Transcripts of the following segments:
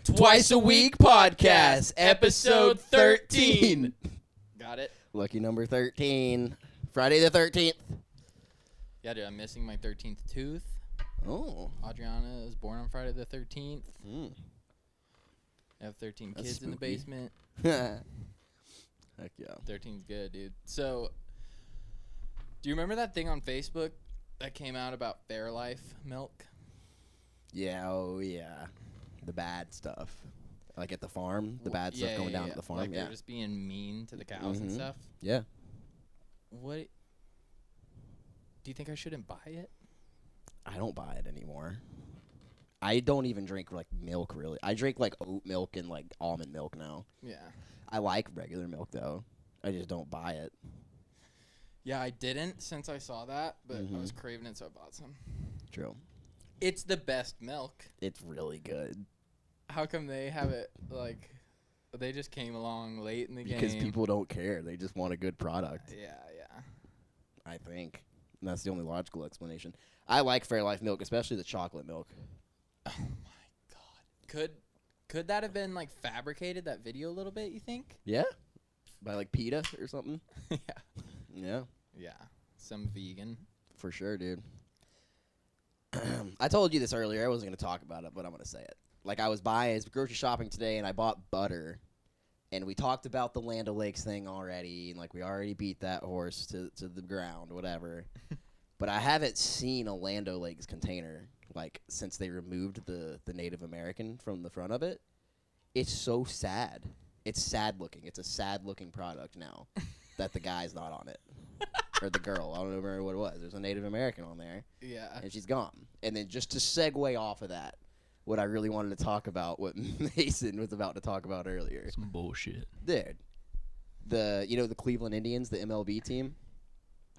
Twiiceaweek podcast, episode 13. Got it? Lucky number 13. Friday the 13th. Yeah, dude, I'm missing my 13th tooth. Oh. Adriana was born on Friday the 13th. Mm. I have 13 That's kids in the spooky. basement. Heck yeah. 13's good, dude. So, do you remember that thing on Facebook that came out about Fairlife milk? Yeah, oh yeah. The bad stuff. Like at the farm, the bad stuff going down at the farm. Like yeah. they're just being mean to the cows and stuff. Yeah. What? Do you think I shouldn't buy it? I don't buy it anymore. I don't even drink like milk really. I drink like oat milk and like almond milk now. Yeah. I like regular milk though. I just don't buy it. Yeah, I didn't since I saw that, but I was craving it, so I bought some. True. It's the best milk. It's really good. How come they have it, like, they just came along late in the game? Because people don't care. They just want a good product. Yeah. I think. And that's the only logical explanation. I like Fairlife milk, especially the chocolate milk. Oh, my God. Could that have been, like, fabricated, that video a little bit, you think? Yeah? By, like, PETA or something? Yeah. Yeah. Yeah. Some vegan. For sure, dude. I told you this earlier. I wasn't going to talk about it, but I'm going to say it. Like, I was grocery shopping today, and I bought butter. And we talked about the Land O'Lakes thing already, and, like, we already beat that horse to the ground, whatever. But I haven't seen a Land O'Lakes container, like, since they removed the Native American from the front of it. It's so sad. It's sad-looking. It's a sad-looking product now that the guy's not on it. Or the girl. I don't remember what it was. There's a Native American on there. Yeah. And she's gone. And then just to segue off of that, what I really wanted to talk about, what Mason was about to talk about earlier. Some bullshit. Dude. The Cleveland Indians, the MLB team?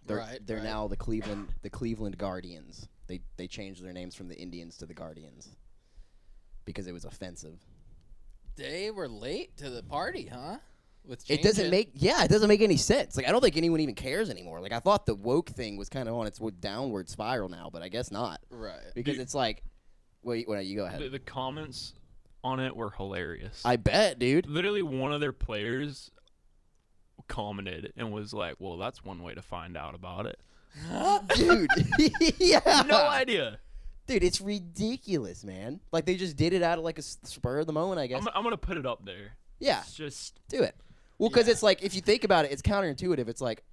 They're now the Cleveland Guardians. They changed their names from the Indians to the Guardians. Because it was offensive. They were late to the party, huh? It doesn't make any sense. Like, I don't think anyone even cares anymore. Like, I thought the woke thing was kind of on its downward spiral now, but I guess not. Right. Because it's like, wait, you go ahead. The comments on it were hilarious. I bet, dude. Literally, one of their players commented and was like, well, that's one way to find out about it. Dude. Yeah. No idea. Dude, it's ridiculous, man. Like, they just did it out of, like, a spur of the moment, I guess. I'm going to put it up there. Yeah. It's just... Do it. Well, because it's like, if you think about it, it's counterintuitive. It's like,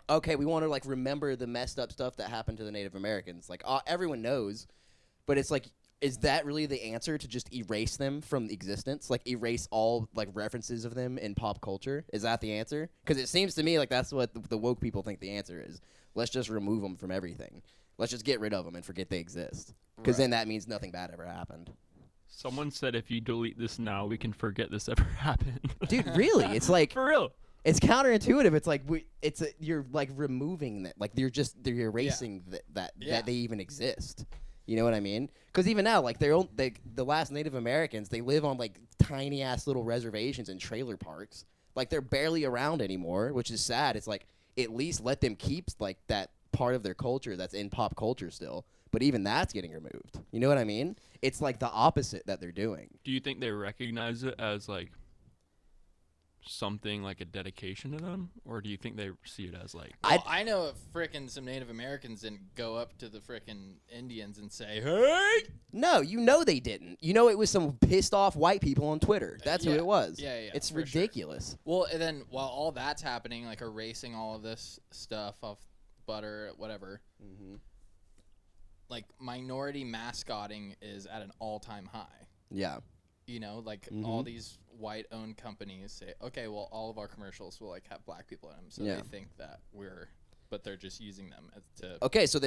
okay, we want to, like, remember the messed up stuff that happened to the Native Americans. Like, everyone knows. But it's like, is that really the answer, to just erase them from existence? Like, erase all, like, references of them in pop culture? Is that the answer? Because it seems to me like that's what the woke people think the answer is. Let's just remove them from everything. Let's just get rid of them and forget they exist. Because then that means nothing bad ever happened. Someone said if you delete this now, we can forget this ever happened. Dude, really? It's like... For real. It's counterintuitive. It's like you're like removing that. Like they're erasing that they even exist. You know what I mean? Because even now, like the last Native Americans, they live on like tiny ass little reservations and trailer parks. Like they're barely around anymore, which is sad. It's like at least let them keep like that part of their culture that's in pop culture still. But even that's getting removed. You know what I mean? It's like the opposite that they're doing. Do you think they recognize it as like something like a dedication to them, or do you think they see it as like... Well, I know if frickin' some Native Americans didn't go up to the frickin' Indians and say, hey! No, they didn't. It was some pissed off white people on Twitter. That's who it was. Yeah, It's for ridiculous. Sure. Well, and then while all that's happening, like erasing all of this stuff off butter, whatever, like minority mascotting is at an all-time high. Yeah. All these white-owned companies say, okay, well, all of our commercials will like have black people in them, so they think that but they're just using them to. Okay, so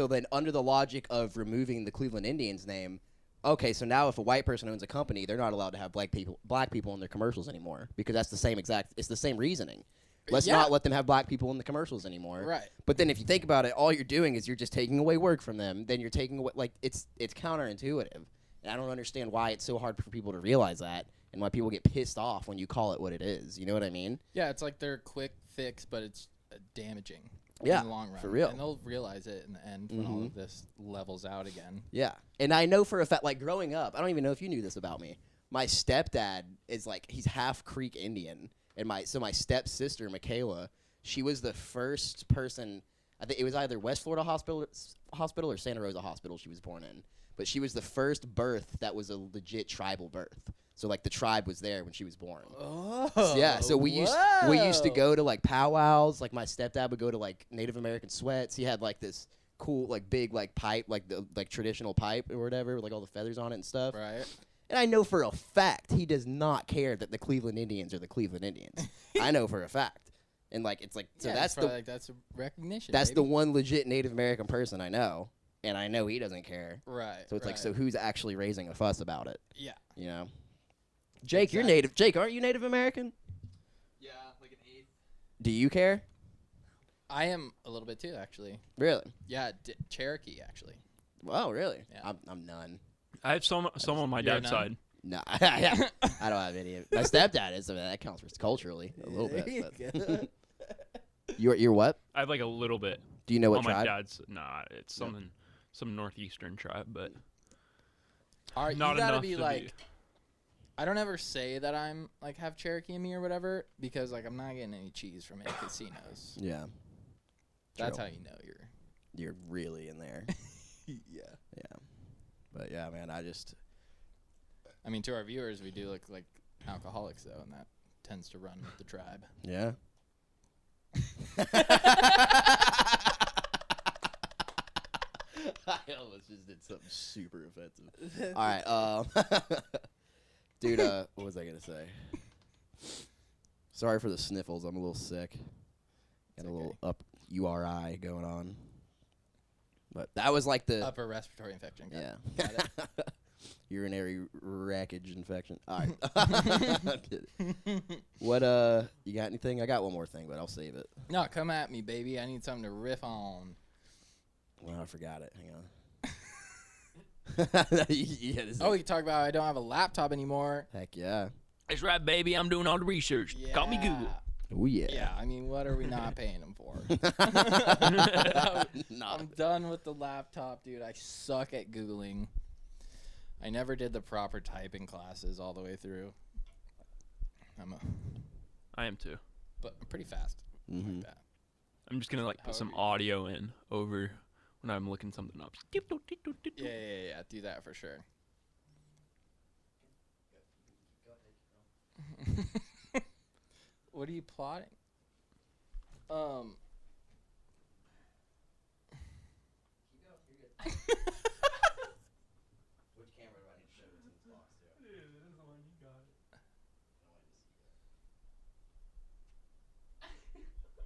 then under the logic of removing the Cleveland Indians name, so now if a white person owns a company, they're not allowed to have black people in their commercials anymore, because that's it's the same reasoning. Let's not let them have black people in the commercials anymore. Right. But then if you think about it, all you're doing is you're just taking away work from them. Then you're taking away, like, it's counterintuitive. And I don't understand why it's so hard for people to realize that, and why people get pissed off when you call it what it is. You know what I mean? Yeah, it's like their quick fix, but it's damaging. Yeah, in the long run. for real. And they'll realize it in the end when all of this levels out again. Yeah. And I know for a fact, like growing up, I don't even know if you knew this about me. My stepdad is like, he's half Creek Indian. And my stepsister, Michaela, she was the first person, I think it was either West Florida Hospital or Santa Rosa Hospital she was born in. But she was the first birth that was a legit tribal birth. So like the tribe was there when she was born. Oh, Yeah, so we used to go to like powwows. Like my stepdad would go to like Native American sweats. He had like this cool like big like pipe, like the like traditional pipe or whatever, with like all the feathers on it and stuff. Right. And I know for a fact he does not care that the Cleveland Indians are the Cleveland Indians. I know for a fact. And like it's like so that's that's a recognition. that's the one legit Native American person I know, and I know he doesn't care. Right. So it's like, so who's actually raising a fuss about it? Yeah. You know. Jake, you're Native. Jake, aren't you Native American? Yeah, like an eighth. Do you care? I am a little bit too, actually. Really? Yeah, Cherokee actually. Wow, really? Yeah. I'm none. I have some on my dad's side. No, I don't have any. My stepdad is. I mean, that counts for culturally a little bit. But. You're what? I have like a little bit. Do you know what on tribe? my dad's? Nah, it's some northeastern tribe, but All right, not you gotta enough be to like. I don't ever say that I'm like have Cherokee in me or whatever because like I'm not getting any cheese from any casinos. Yeah. That's True. how you know You're really in there. Yeah. Yeah. But yeah, man, I mean, to our viewers, we do look like alcoholics though, and that tends to run with the tribe. Yeah. I almost just did something super offensive. All right, dude, what was I gonna say? Sorry for the sniffles. I'm a little sick. Got a little URI going on. But that was like the upper respiratory infection. Yeah. Urinary wreckage infection. All right. I'm kidding. What you got anything? I got one more thing, but I'll save it. No, come at me, baby. I need something to riff on. Well, I forgot it. Hang on. We can talk about I don't have a laptop anymore. Heck yeah. That's right, baby. I'm doing all the research. Call me Google. Oh yeah. Yeah, I mean, what are we not paying him for? I'm done with the laptop, dude. I suck at Googling. I never did the proper typing classes all the way through. I am too. But I'm pretty fast. Mm-hmm. Like that. I'm just gonna like put some audio in over when I'm looking something up. Yeah. Do that for sure. What are you plotting? Which camera do I need to show this in this box to? Yeah, this is the one you got.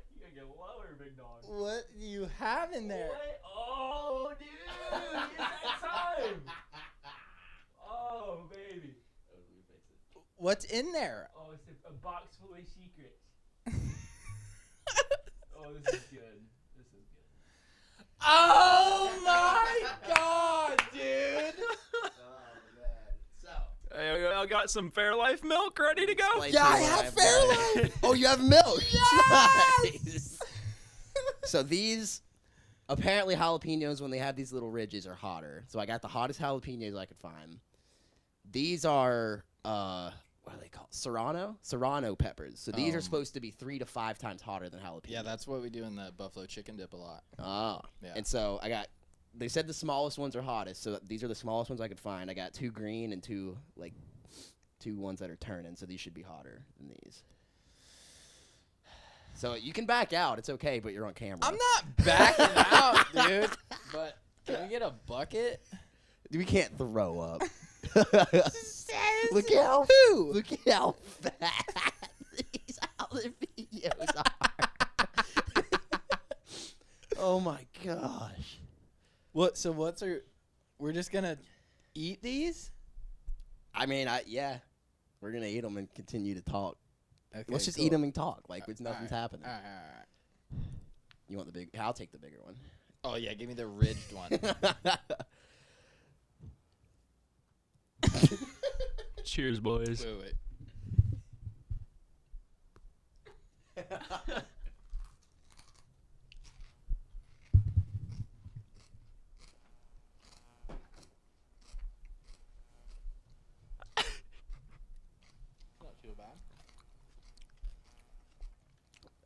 You gotta get lower, big dog. What do you have in there? What? Oh, dude, it's that time. Oh, baby. What's in there? Oh, it's a box full of secrets. Oh, this is good. This is good. Oh my god, dude! I got some Fairlife milk ready to go. Yeah, I have Fairlife. Oh, you have milk. Yes! Nice. So these, apparently jalapenos, when they have these little ridges, are hotter. So I got the hottest jalapenos I could find. These are, what are they called? Serrano peppers. So these are supposed to be 3 to 5 times hotter than jalapenos. Yeah, that's what we do in the buffalo chicken dip a lot. Oh. Yeah. And so they said the smallest ones are hottest. So these are the smallest ones I could find. I got 2 green and 2 ones that are turning. So these should be hotter than these. So you can back out. It's okay, but you're on camera. I'm not backing out, dude. But can we get a bucket? We can't throw up. Look Look at how fat these jalapenos are. Oh my gosh. We're just gonna eat these? I mean, yeah. We're going to eat them and continue to talk. Okay, Let's just cool. eat them and talk like it's nothing's happening. All right. You want the big? I'll take the bigger one. Oh, yeah, give me the ridged one. Cheers, boys. Wait.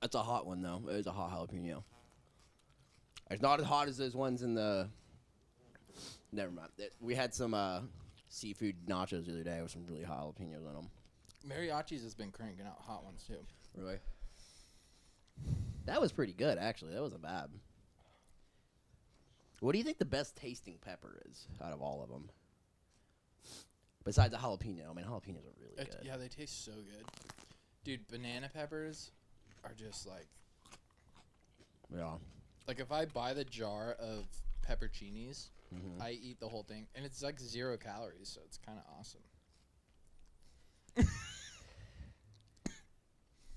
That's a hot one, though. It is a hot jalapeno. It's not as hot as those ones in the... Never mind. We had some seafood nachos the other day with some really hot jalapenos on them. Mariachi's has been cranking out hot ones, too. Really? That was pretty good, actually. That wasn't bad. What do you think the best tasting pepper is out of all of them? Besides the jalapeno. I mean, jalapenos are really good. Yeah, they taste so good. Dude, banana peppers are just like... Yeah. Like, if I buy the jar of pepperoncinis, I eat the whole thing. And it's like 0 calories, so it's kind of awesome.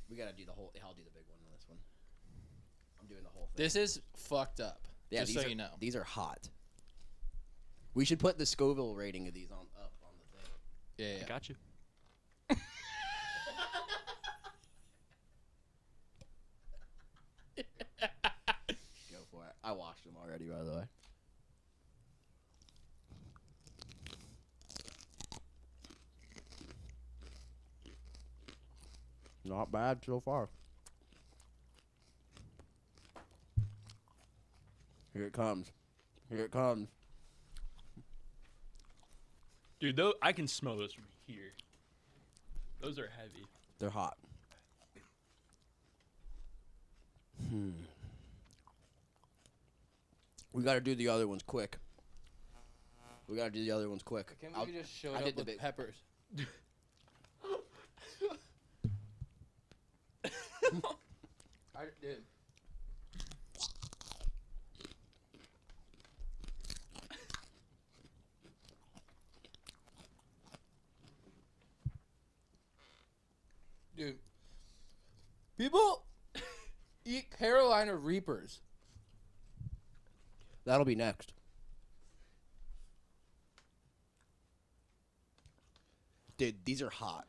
We got to do the whole... I'll do the big one on this one. I'm doing the whole thing. This is fucked up. Yeah, just so you know. These are hot. We should put the Scoville rating of these up on the thing. Yeah. I got you. Go for it. I washed them already, by the way. Not bad so far. Here it comes. Here it comes. Dude, I can smell those from here. Those are heavy. They're hot. We gotta do the other ones quick. Can't we just show up with peppers? I did. Dude, people eat Carolina Reapers. That'll be next. Dude, these are hot.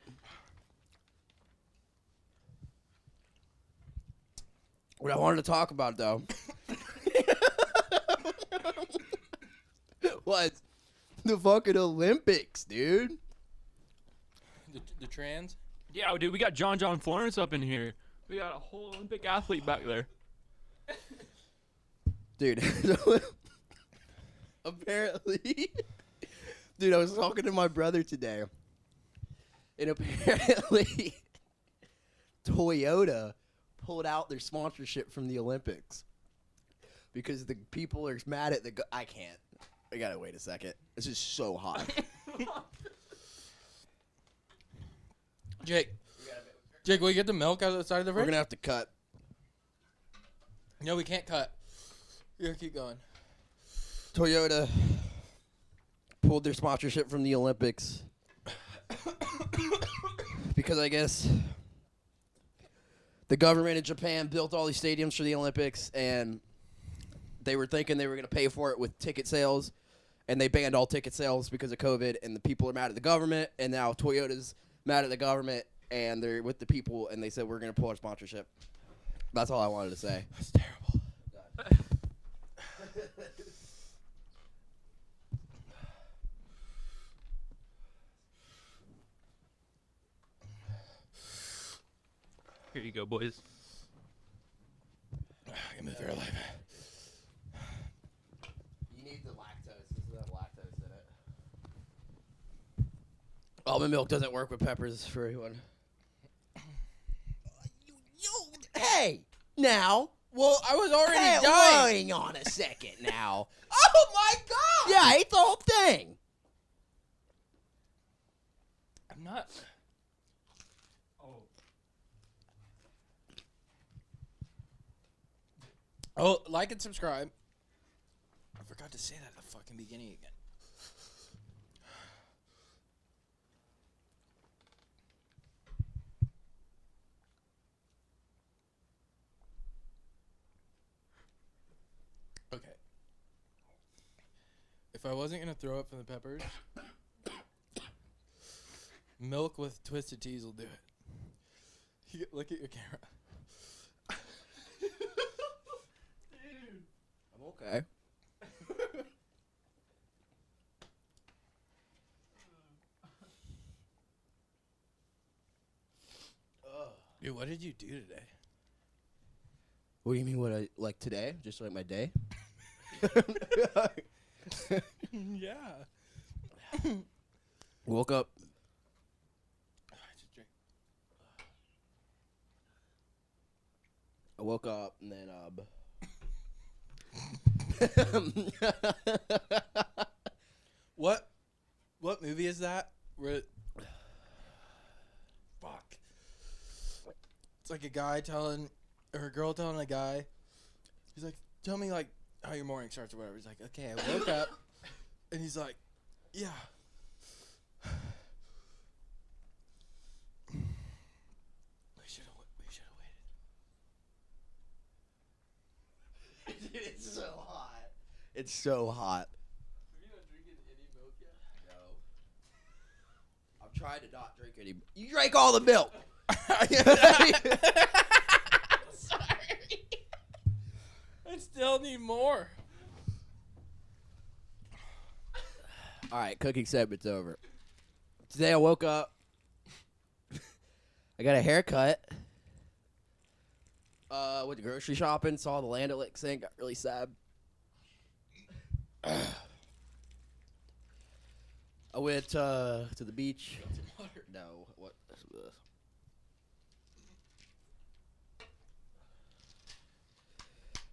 What I wanted to talk about, though, was the fucking Olympics, dude. The trans? Yeah, dude, we got John Florence up in here. We got a whole Olympic athlete back there. Dude, apparently, dude, I was talking to my brother today, and apparently, Toyota pulled out their sponsorship from the Olympics because the people are mad at I can't. I gotta wait a second. This is so hot. Jake, will you get the milk out of the side of the fridge? We're gonna have to cut. No, we can't cut. You gotta keep going. Toyota pulled their sponsorship from the Olympics because I guess the government in Japan built all these stadiums for the Olympics, and they were thinking they were going to pay for it with ticket sales, and they banned all ticket sales because of COVID, and the people are mad at the government, and now Toyota's mad at the government, and they're with the people, and they said, we're going to pull our sponsorship. That's all I wanted to say. That's terrible. Here you go, boys. Give me Fairlife. You need the lactose. This doesn't have lactose in it. Almond milk doesn't work with peppers for everyone. Hey, now. Well, I was already Hey, dying. hang on a second now. Oh my god! Yeah, I ate the whole thing. I'm not. Oh, like and subscribe. I forgot to say that at the fucking beginning again. Okay. If I wasn't gonna throw up from the peppers, milk with twisted teas will do it. Look at your camera. Okay. Dude, what did you do today? What do you mean? What I like today? Just like my day? Yeah. Woke up. I woke up and then What movie is that? Fuck. It's like a guy or a girl telling a guy. He's like, tell me like how your morning starts or whatever. He's like, okay, I woke up, and he's like, yeah. We should have waited. Dude, it's so hot. It's so hot. Have you not drinking any milk yet? No. I'm trying to not drink any. You drank all the milk. Sorry. I still need more. All right, cooking segment's over. Today I woke up. I got a haircut. Went to grocery shopping. Saw the Land O'Lakes thing. Got really sad. I went to the beach. No, what?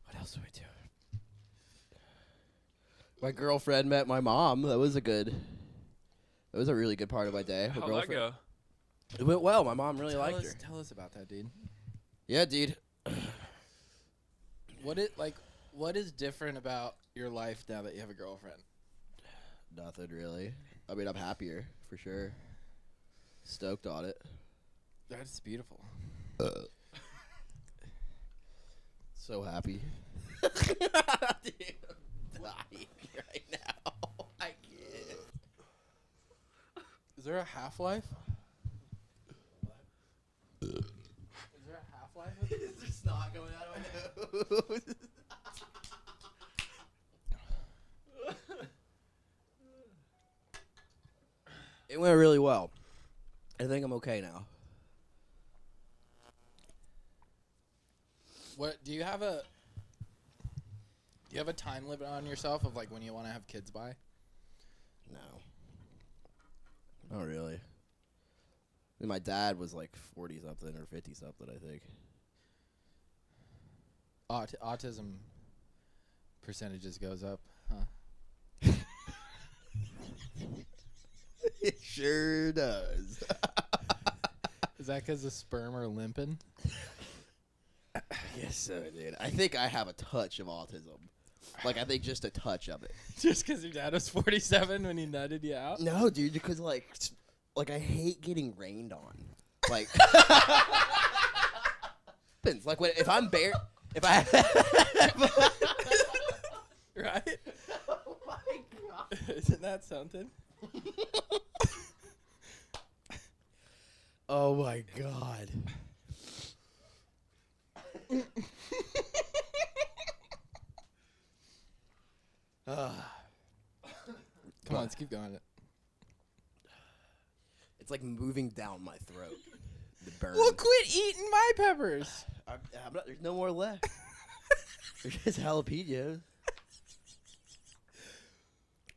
What else did we do? My girlfriend met my mom. That was a really good part of my day. How'd that go? It went well. My mom really liked her. Tell us about that, dude. Yeah, dude. What is different about your life now that you have a girlfriend? Nothing really. I mean, I'm happier for sure. Stoked on it. That's beautiful. So happy. Dude, I'm dying right now. I can't. Is there a Half-Life? Is there a Half-Life? Is there snot going out of my nose? It went really well. I think I'm okay now. What do you have a time limit on yourself of like when you want to have kids by? No. Not really. I mean, my dad was like 40-something or 50-something, I think. Autism percentages goes up, huh? It sure does. Is that because the sperm are limping? Yes, so, dude. I think I have a touch of autism. Like, I think just a touch of it. Just because your dad was 47 when he nutted you out? No, dude, because, like I hate getting rained on. Like, like if I'm bare, if I... Right? Oh, my God. Isn't that something? Oh, my God. Come on, let's keep going. It's like moving down my throat. The burn. Well, quit eating my peppers. There's no more left. There's just jalapenos.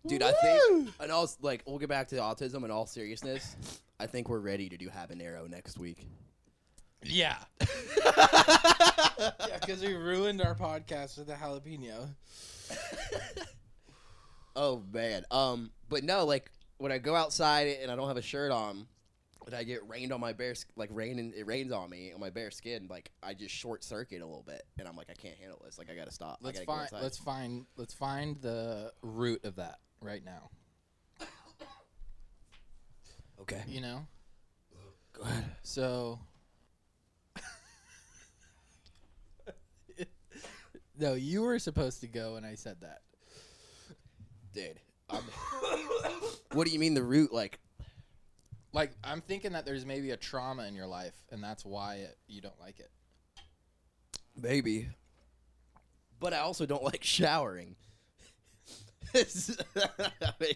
Dude, I think, and also, like, we'll get back to autism in all seriousness. I think we're ready to do habanero next week. Yeah. Yeah, because we ruined our podcast with the jalapeno. Oh, man. But no, like, when I go outside and I don't have a shirt on, and I get rained on my bare, it rains on me on my bare skin, like, I just short circuit a little bit, and I'm like, I can't handle this. Like, I gotta stop. Let's find the root of that right now. Okay. You know? Go ahead. So no, you were supposed to go and I said that. Dude. What do you mean the root? Like, I'm thinking that there's maybe a trauma in your life, and that's why you don't like it. maybe. But I also don't like showering. It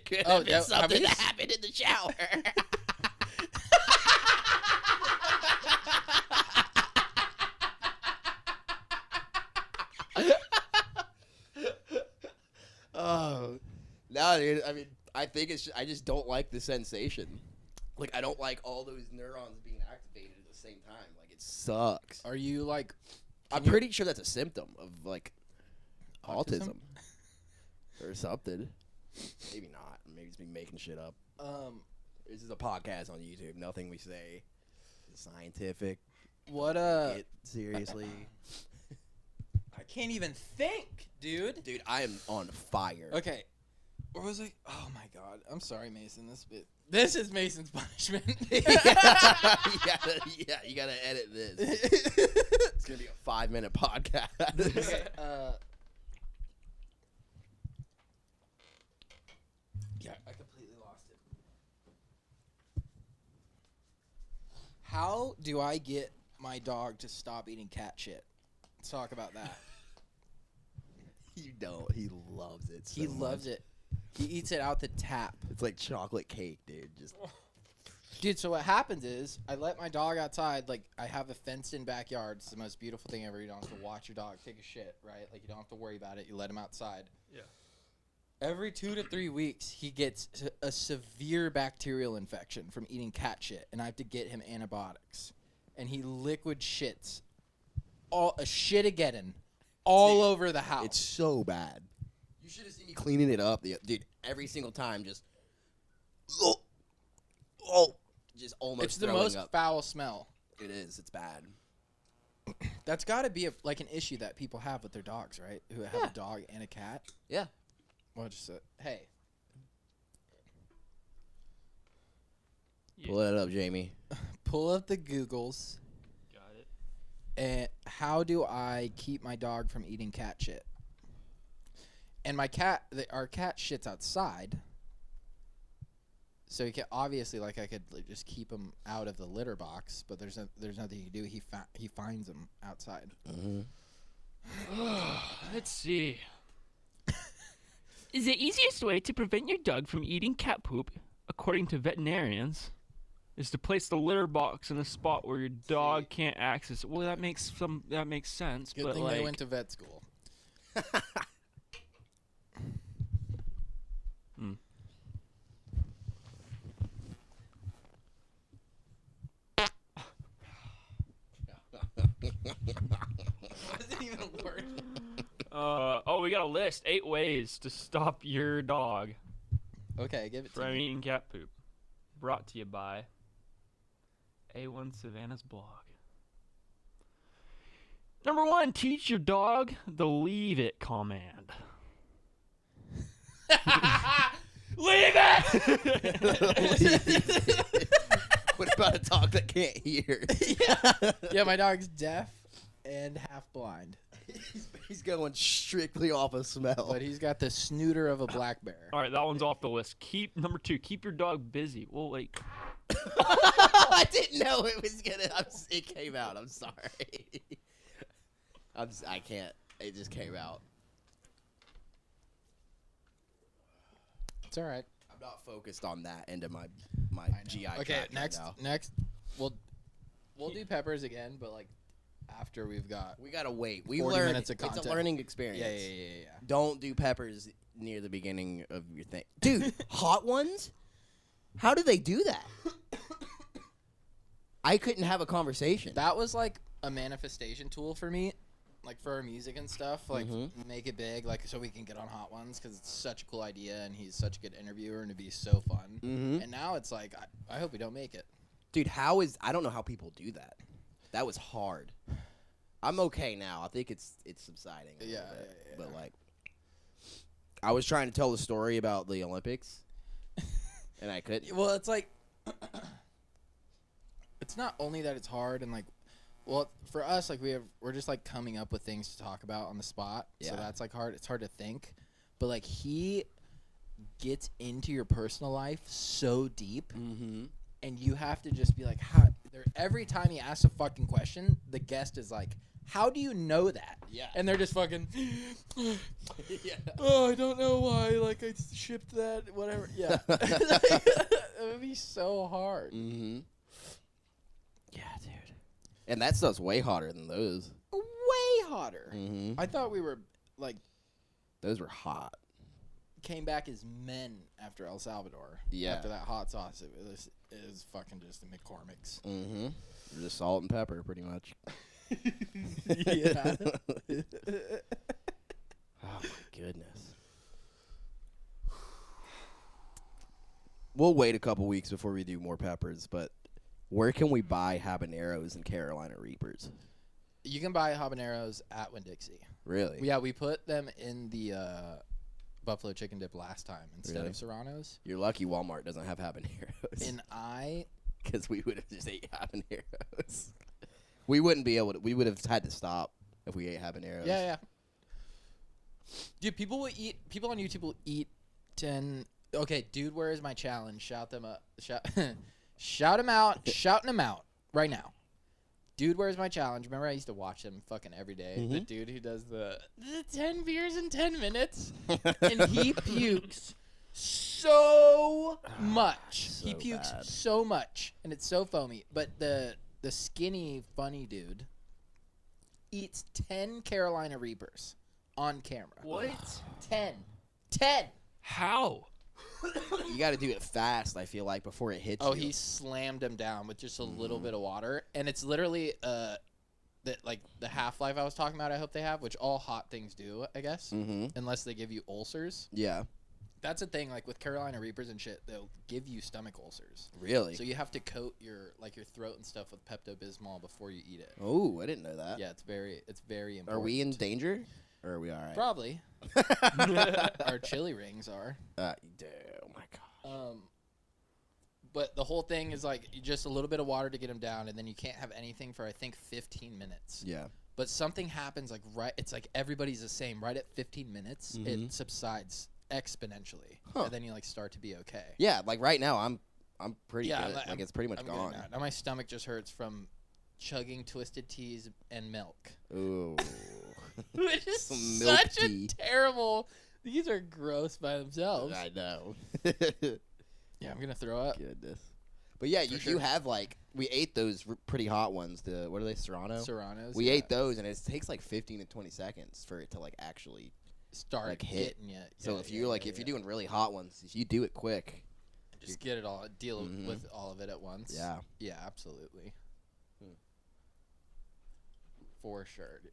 could have been something that happened in the shower. know, dude. I mean, I think I just don't like the sensation. Like, I don't like all those neurons being activated at the same time. Like, it sucks. Are you like? I'm pretty sure that's a symptom of like autism or something. Maybe not. Maybe it's me making shit up. This is a podcast on YouTube. Nothing we say is scientific. What Seriously. I can't even think, dude. Dude, I am on fire. Okay. Where was I? Oh my god. I'm sorry, Mason. This is Mason's punishment. yeah, you gotta edit this. It's gonna be a 5-minute podcast. Okay, yeah, I completely lost it. How do I get my dog to stop eating cat shit? Let's talk about that. You don't. He loves it. He loves it. He eats it out the tap. It's like chocolate cake, dude. Just Dude, so what happens is I let my dog outside. Like, I have a fenced-in backyard. It's the most beautiful thing ever. You don't have to watch your dog take a shit, right? Like, you don't have to worry about it. You let him outside. Yeah. Every 2 to 3 weeks, he gets a severe bacterial infection from eating cat shit, and I have to get him antibiotics. And he liquid shits. A shit-ageddon all over the house. it's so bad. You should have seen me cleaning it up, dude. Every single time, just just almost. It's the throwing most up. foul smell. It is. It's bad. That's got to be like an issue that people have with their dogs, right? Who have a dog and a cat. Yeah. Well, just hey. Yeah. Pull that up, Jamie. Pull up the Googles. Got it. And how do I keep my dog from eating cat shit? And our cat shits outside. So you can obviously, like, I could just keep him out of the litter box, but there's nothing you can do. He finds them outside. Mm-hmm. Let's see. Is the easiest way to prevent your dog from eating cat poop, according to veterinarians, is to place the litter box in a spot where your dog can't access it. Well, that makes sense. Good but thing like, they went to vet school. Wasn't even working. We got a list. 8 ways to stop your dog Okay, give it to from me. eating cat poop. Brought to you by A1 Savannah's blog. Number 1, teach your dog the leave it command. Leave it! What about a dog that can't hear? Yeah, my dog's deaf and half blind. He's going strictly off of smell. But he's got the snooter of a black bear. All right, that one's off the list. Number 2, keep your dog busy. Well, like, I didn't know it was gonna. It came out. I'm sorry. I can't. It just came out. It's all right. I'm not focused on that end of my GI Okay, tract next, right now. next, we'll do peppers again, but like after we've got. We gotta wait. We 40 learned. minutes of It's a content. learning experience. Yeah. Don't do peppers near the beginning of your thing, dude. Hot ones? How do they do that? I couldn't have a conversation. That was like a manifestation tool for me, like for our music and stuff. Like make it big, like so we can get on Hot Ones because it's such a cool idea and he's such a good interviewer and it'd be so fun. And now it's like I hope we don't make it, dude. I don't know how people do that. That was hard. I'm okay now. I think it's subsiding. A little bit. But like, I was trying to tell the story about the Olympics, and I couldn't. Well, it's like it's not only that it's hard and like, well, for us, like we're just like coming up with things to talk about on the spot. Yeah. So that's like hard. It's hard to think, but like he gets into your personal life so deep, and you have to just be like, how? Every time he asks a fucking question, the guest is like, how do you know that? Yeah. And they're just fucking, Yeah. oh, I don't know why. Like, I shipped that, whatever. Yeah. It would be so hard. Yeah, dude. And that stuff's way hotter than those. Way hotter. Mm-hmm. I thought we were, like, Those were hot. came back as men after El Salvador. Yeah. After that hot sauce, it is fucking just the McCormick's. Mm-hmm. Just salt and pepper, pretty much. Yeah. Oh my goodness. We'll wait a couple weeks before we do more peppers, but where can we buy habaneros and Carolina Reapers? You can buy habaneros at Winn-Dixie. Really? Yeah, we put them in the buffalo chicken dip last time instead Really? of Serranos. You're lucky Walmart doesn't have habaneros. And Because we would have just ate habaneros. We wouldn't be able to. We would have had to stop if we ate habaneros. Yeah. Dude, people on YouTube will eat 10. Okay, dude, where is my challenge? Shout them up. Shout them out. Shouting them out right now. Dude, where's my challenge? Remember I used to watch him fucking every day. Mm-hmm. The dude who does the 10 beers in 10 minutes. And he pukes so much. So He pukes bad. so much. And it's so foamy. But the skinny, funny dude eats 10 Carolina Reapers on camera. What? 10. 10. How? You got to do it fast, I feel like, before it hits Oh, you. he slammed him down with just a little bit of water, and it's literally the half-life I was talking about. I hope they have, which all hot things do, I guess, unless they give you ulcers. Yeah. That's a thing, like with Carolina Reapers and shit, they'll give you stomach ulcers. Really? So you have to coat your throat and stuff with Pepto-Bismol before you eat it. Oh, I didn't know that. Yeah, it's very important. Are we in danger? Or are we all right? Probably. Our chili rings are. Oh my god. But the whole thing is like just a little bit of water to get them down, and then you can't have anything for I think 15 minutes. Yeah. But something happens like it's like everybody's the same. Right at 15 minutes, it subsides exponentially, and then you like start to be okay. Yeah, like right now I'm pretty good. Like It's pretty much I'm gone. now my stomach just hurts from chugging Twisted Teas and milk. Ooh. Which is Some milk such tea. a terrible. These are gross by themselves. I know. Yeah, I'm gonna throw up. Goodness. But yeah, you sure. have like we ate those pretty hot ones. The what are they? Serrano. Serranos. We ate those, and it takes like 15 to 20 seconds for it to like actually Start like hit. getting you. So if you're if you're doing really hot ones, if you do it quick. just get it all, deal with all of it at once. Yeah. Yeah, absolutely. For sure, dude.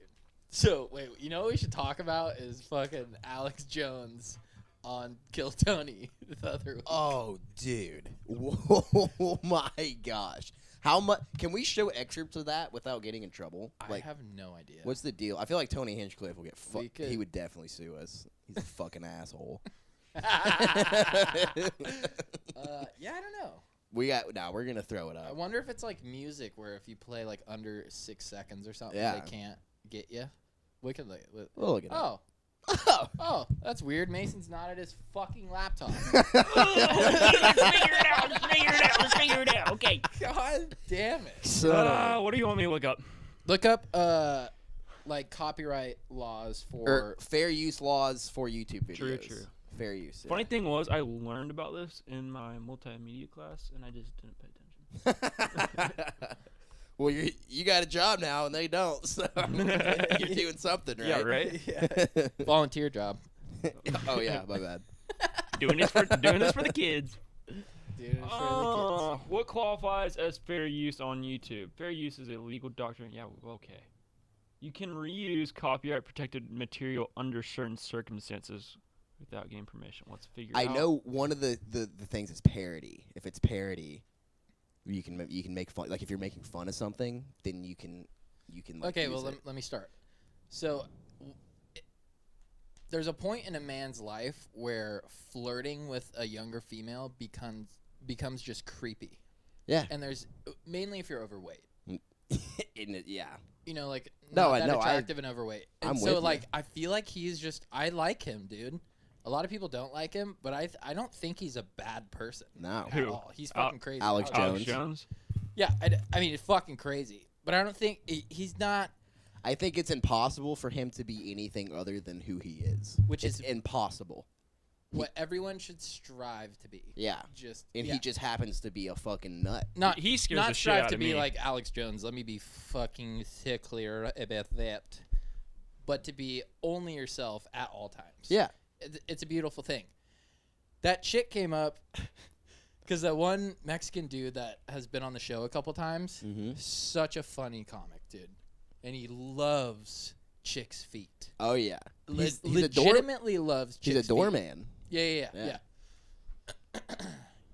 So wait, you know what we should talk about is fucking Alex Jones on Kill Tony the other week. Oh, dude. Whoa, my gosh. How much? Can we show excerpts of that without getting in trouble? I have no idea. What's the deal? I feel like Tony Hinchcliffe will get fucked. could- He would definitely sue us. He's a fucking asshole. Yeah, I don't know. We're gonna throw it I up. wonder if it's like music where if you play like under 6 seconds or something, Yeah. they can't get you. We can look. We'll look it up. Oh, that's weird. Mason's not at his fucking laptop. Let's figure it out. Let's figure it out. Okay. God damn it. What do you want me to look up? Look up like copyright laws for Or fair use laws for YouTube videos. True. Fair use. Funny thing was, I learned about this in my multimedia class, and I just didn't pay attention. Well, you got a job now, and they don't, so you're doing something, right? Yeah, right. volunteer job. Oh yeah, my bad. doing this for the kids. Dude, it's for What qualifies as fair use on YouTube? Fair use is a legal doctrine. Yeah, okay. You can reuse copyright-protected material under certain circumstances without getting permission. Let's figure I out. know one of the things is parody. If it's parody, you can make fun. Like if you're making fun of something, then you can like, okay, use well it. let me start. So there's a point in a man's life where flirting with a younger female becomes just creepy. Yeah. And there's mainly if you're overweight. Yeah. You know, like No, not I that know, attractive and overweight. And I'm so with you. like I feel like he's just I like him, dude. A lot of people don't like him, but I don't think he's a bad person. No. At all. He's fucking crazy. Alex Alex Jones. Jones. Yeah, I mean it's fucking crazy. But I don't think he's not. I think it's impossible for him to be anything other than who he is. Which it's is impossible. What everyone should strive to be. Yeah. Just And yeah. he just happens to be a fucking nut. not He scares not the shit strive out to of be me. like Alex Jones. Let me be fucking clear about that. But to be only yourself at all times. Yeah. It's a beautiful thing. that chick came up because that one Mexican dude that has been on the show a couple times, such a funny comic, dude. And he loves chicks' feet. Oh, yeah. He's legitimately loves chicks' feet. He's a doorman. Yeah.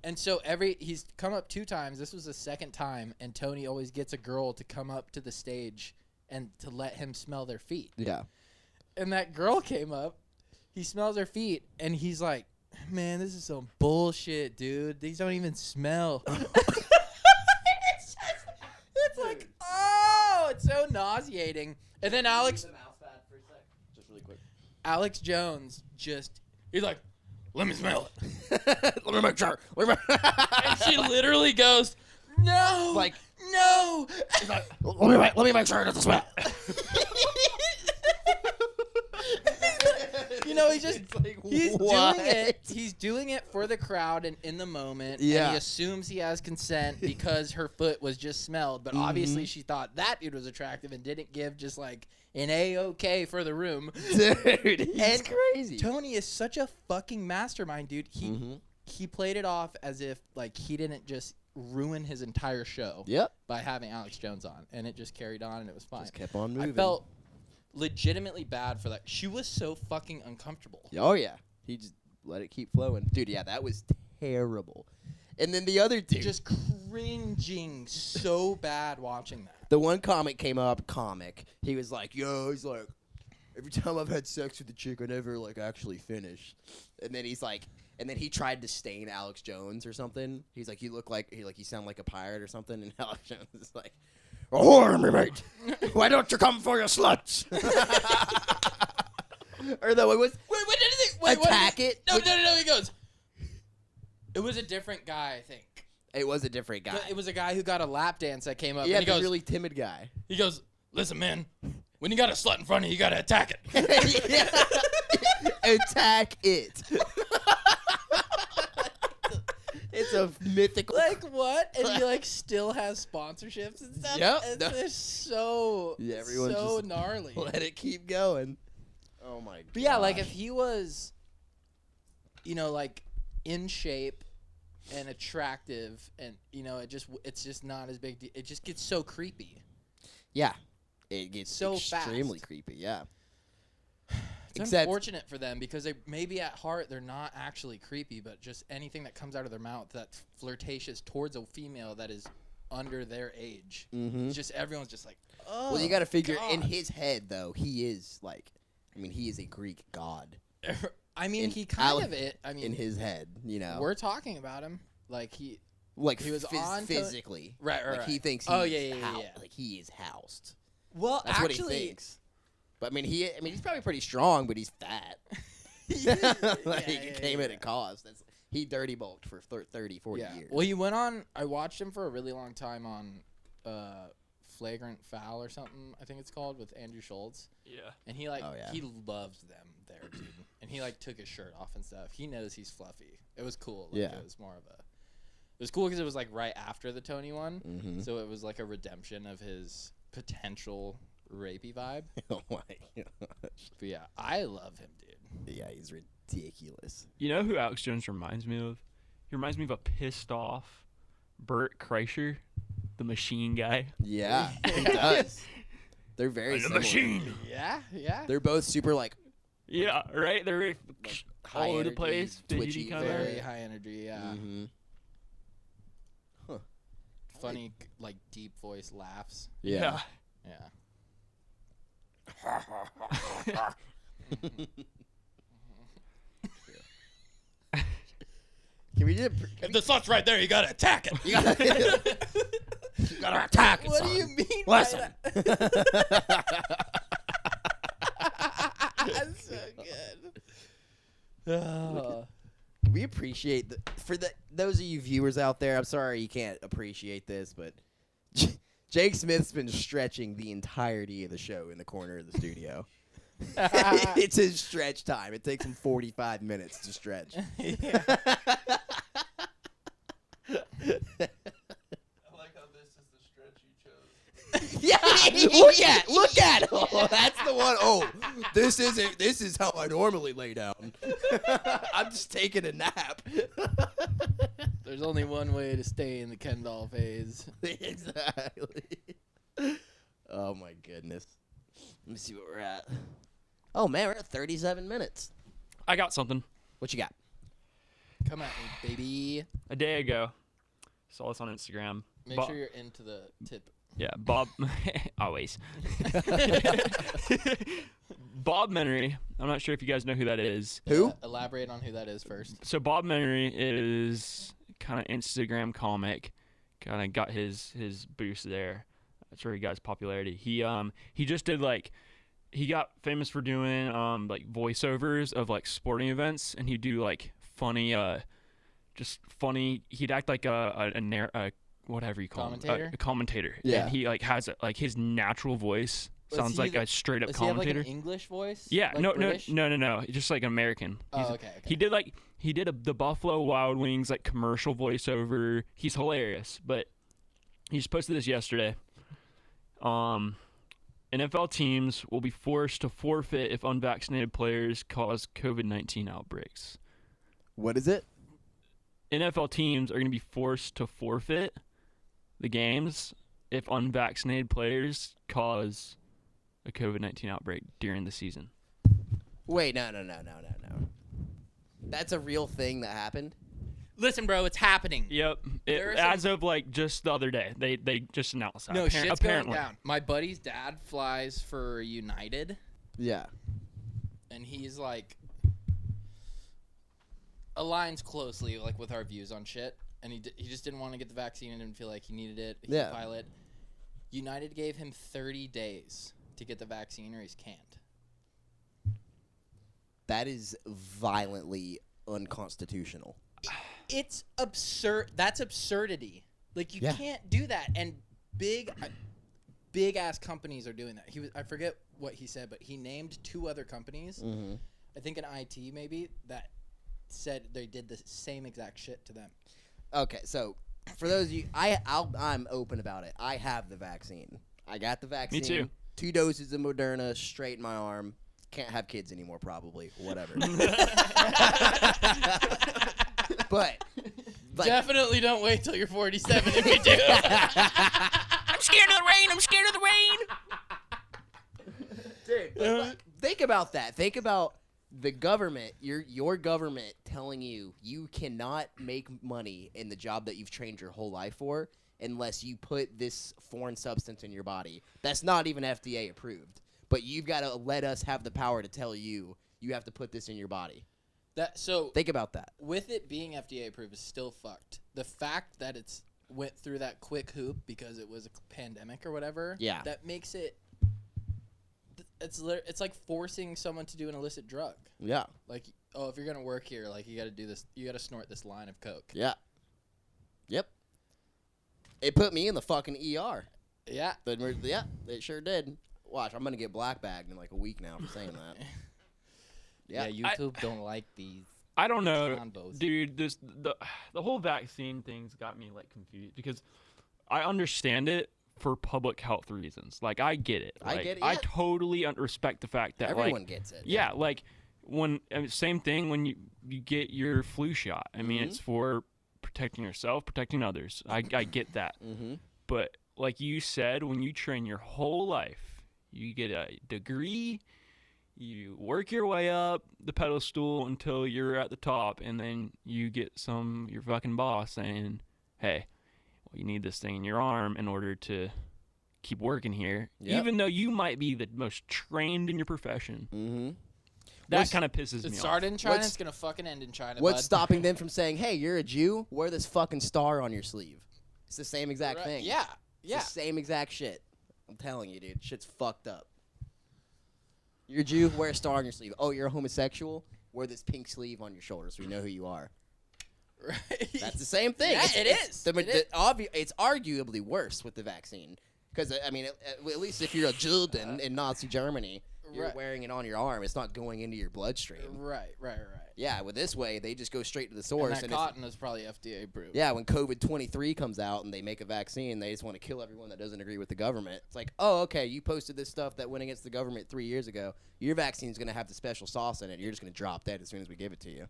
And so he's come up 2 times. This was the second time, and Tony always gets a girl to come up to the stage and to let him smell their feet. Yeah. And that girl came up. He smells her feet, and he's like, man, this is some bullshit, dude. These don't even smell. It's like, oh, it's so nauseating. And then Alex Jones he's like, let me smell it. Let me make sure. And she literally goes, no, like, no. He's like, let me make sure it doesn't smell. You know, he's what? doing it. He's doing it for the crowd and in the moment. Yeah. And he assumes he has consent because her foot was just smelled. But obviously she thought that dude was attractive and didn't give just like an A-OK for the room. Dude, he's crazy. Tony is such a fucking mastermind, dude. He played it off as if like he didn't just ruin his entire show by having Alex Jones on. And it just carried on and it was fine. Just kept on moving. I felt legitimately bad for that. She was so fucking uncomfortable. Oh, yeah. He just let it keep flowing. Dude, yeah, that was terrible. And then the other dude. Just cringing so bad watching that. The one comic came up, he was like, he's like, every time I've had sex with a chick, I never, like, actually finish. And then he's like, and then he tried to stain Alex Jones or something. He's like, you sound like a pirate or something. And Alex Jones is like, oh, me mate. Why don't you come for your sluts? Or no, it was attack it. No. He goes. It was a different guy, I think. It was a different guy. It was a guy who got a lap dance that came up. Yeah, and he goes, really timid guy. He goes, listen, man, when you got a slut in front of you, you got to attack it. Attack it. It's a mythical. Like what? And he like still has sponsorships and stuff. Yep. It's so everyone's so just gnarly. Let it keep going. Oh my god. But yeah, like if he was, like in shape and attractive, and it's just not as big. It just gets so creepy. Yeah, it gets so extremely fast. Creepy. Yeah. It's unfortunate for them because they maybe at heart they're not actually creepy, but just anything that comes out of their mouth that's flirtatious towards a female that is under their age. It's just everyone's just like, oh. Well, you got to figure in his head though. He is like, he is a Greek god. He kind of it. In his head, we're talking about him like he was on physically, right. Like he thinks. Yeah. Like he is housed. Well, that's actually, what he thinks. But he's probably pretty strong, but he's fat. He came at a cost. He dirty bulked for 30, 40 years. Well, he went on. I watched him for a really long time on Flagrant Foul or something. I think it's called with Andrew Schultz. Yeah. And he he loves them there, dude. And he took his shirt off and stuff. He knows he's fluffy. It was cool. It was more of a. It was cool because it was like right after the Tony one, so it was like a redemption of his potential rapey vibe. Oh my gosh. But yeah, I love him, dude. Yeah, he's ridiculous. You know who Alex Jones reminds me of? He reminds me of a pissed off Bert Kreischer, the machine guy. Yeah, he does. They're very similar. Machine. Yeah. They're both super like. Yeah, right. They're all over the energy, place, twitchy, kind of. Very high energy. Yeah. Huh. Funny, like deep voice laughs. Yeah. Yeah. Can we just? If the slut's right there, you gotta attack it. You gotta attack it. What do you mean? Listen. That's so good. We appreciate those of you viewers out there. I'm sorry you can't appreciate this, but Jake Smith's been stretching the entirety of the show in the corner of the studio. It's his stretch time. It takes him 45 minutes to stretch. I like how this is the stretch you chose. Yeah, Look at. Oh, that's the one. Oh, this is how I normally lay down. I'm just taking a nap. There's only one way to stay in the Ken doll phase. Exactly. Oh my goodness. Let me see what we're at. Oh man, we're at 37 minutes. I got something. What you got? Come at me, baby. A day ago, saw this on Instagram. Make sure you're into the tip. Yeah, Bob. Always. Bob Menery. I'm not sure if you guys know who that is. Who? Elaborate on who that is first. So Bob Menery is kind of Instagram comic. Kind of got his boost there. That's where he got his popularity. He just did he got famous for doing like voiceovers of like sporting events, and he'd do like funny, just funny. He'd act like a whatever you call him, a commentator. Yeah. And he like has like his natural voice sounds like a straight up commentator. Does he have like an English voice? Yeah. Like No. British? No. Just like American. Oh, okay. He did the Buffalo Wild Wings like commercial voiceover. He's hilarious, but he just posted this yesterday. NFL teams will be forced to forfeit if unvaccinated players cause COVID-19 outbreaks. What is it? NFL teams are going to be forced to forfeit the games if unvaccinated players cause a COVID-19 outbreak during the season. Wait, no. That's a real thing that happened? Listen, bro, it's happening. Yep. As of like just the other day, they just announced that. No, shit's apparently. going down. My buddy's dad flies for United, Yeah. and he's like aligns closely like with our views on shit, and he just didn't want to get the vaccine and didn't feel like he needed it. He's a pilot. United gave him 30 days to get the vaccine or he's canned. That is violently unconstitutional. It's absurd. That's absurdity. Like you can't do that. And big ass companies are doing that. I forget what he said, but he named 2 other companies. Mm-hmm. I think in IT maybe that said they did the same exact shit to them. Okay, so for those of you, I'm open about it. I have the vaccine. I got the vaccine. Me too. 2 doses of Moderna straight in my arm. Can't have kids anymore, probably. Whatever. But definitely don't wait till you're 47 if you do. I'm scared of the rain. I'm scared of the rain. Dude, think about that. Think about the government, your government telling you cannot make money in the job that you've trained your whole life for unless you put this foreign substance in your body. That's not even FDA approved. But you've got to let us have the power to tell you have to put this in your body. Think about that. With it being FDA approved is still fucked. The fact that it's went through that quick hoop because it was a pandemic or whatever. Yeah. That makes it. It's like forcing someone to do an illicit drug. Yeah. Like, if you're gonna work here, like you got to do this. You got to snort this line of coke. Yeah. Yep. It put me in the fucking ER. Yeah. Yeah, it sure did. Watch, I'm gonna get black bagged in like a week now for saying that. Yeah, YouTube don't like these. I don't know, combos. dude. The whole vaccine thing's got me like confused because I understand it for public health reasons. Like I get it. I get it. I totally respect the fact that everyone gets it. Yeah, like same thing when you get your flu shot. I mean, it's for protecting yourself, protecting others. I get that. Mm-hmm. But like you said, when you train your whole life, you get a degree. You work your way up the pedestal until you're at the top, and then you get your fucking boss saying, hey, well, you need this thing in your arm in order to keep working here, even though you might be the most trained in your profession. Mm-hmm. That kind of pisses me off. It started in China, it's going to fucking end in China, What's stopping them from saying, hey, you're a Jew, wear this fucking star on your sleeve? It's the same exact thing. Yeah, It's the same exact shit. I'm telling you, dude. Shit's fucked up. You're a Jew, wear a star on your sleeve. Oh, you're a homosexual? Wear this pink sleeve on your shoulder so we know who you are. Right. That's the same thing. Yeah, it is. It's arguably worse with the vaccine. Because, I mean, at least if you're a Jew in Nazi Germany, You're wearing it on your arm. It's not going into your bloodstream. Right. Yeah, with this way, they just go straight to the source. And that cotton is probably FDA approved. Yeah, when COVID-23 comes out and they make a vaccine, they just want to kill everyone that doesn't agree with the government. It's like, oh, okay, you posted this stuff that went against the government 3 years ago. Your vaccine's going to have the special sauce in it. You're just going to drop that as soon as we give it to you.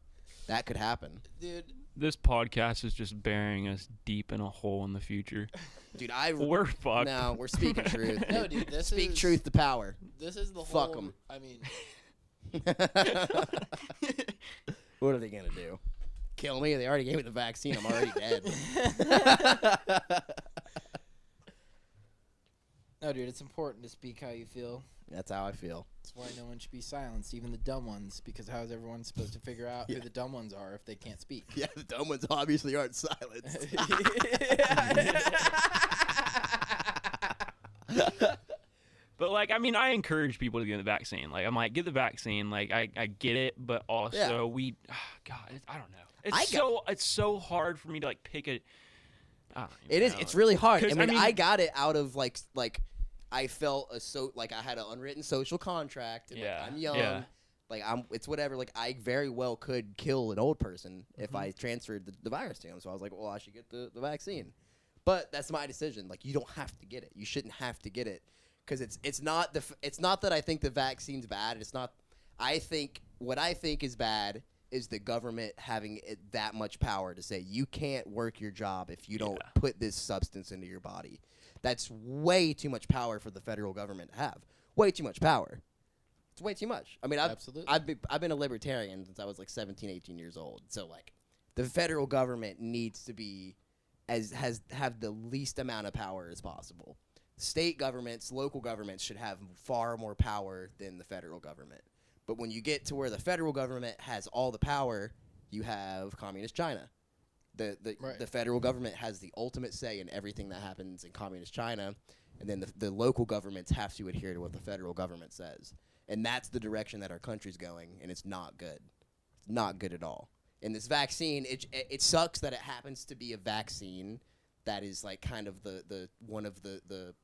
That could happen. Dude. This podcast is just burying us deep in a hole in the future. Dude, we're fucked. No, we're speaking truth. No, dude, Speak truth to power. This is the Fuck whole... them. I mean... What are they going to do? Kill me? They already gave me the vaccine. I'm already dead. No, dude, it's important to speak how you feel. That's how I feel. That's why no one should be silenced, even the dumb ones, because how is everyone supposed to figure out who the dumb ones are if they can't speak? Yeah, the dumb ones obviously aren't silenced. But, like, I mean, I encourage people to get the vaccine. Like, I'm like, get the vaccine. Like, I get it, but also God, I don't know. It's so hard for me to, like, pick a... It is. It's really hard. I mean, I I got it out of, like I felt I had an unwritten social contract. And, like, I'm young. Yeah. Like, it's whatever. Like, I very well could kill an old person if I transferred the virus to him. So I was like, well, I should get the vaccine. But that's my decision. Like, you don't have to get it. You shouldn't have to get it. Because it's not that I think the vaccine's bad. It's not. What I think is bad is the government having that much power to say you can't work your job if you don't put this substance into your body. That's way too much power for the federal government to have. Way too much power. It's way too much. I mean, I've been a libertarian since I was like 17, 18 years old. So like, the federal government needs to be have the least amount of power as possible. State governments, local governments should have far more power than the federal government. But when you get to where the federal government has all the power, you have communist China. The federal government has the ultimate say in everything that happens in communist China, and then the local governments have to adhere to what the federal government says. And that's the direction that our country's going, and it's not good. It's not good at all. And this vaccine, it sucks that it happens to be a vaccine that is like kind of the one of the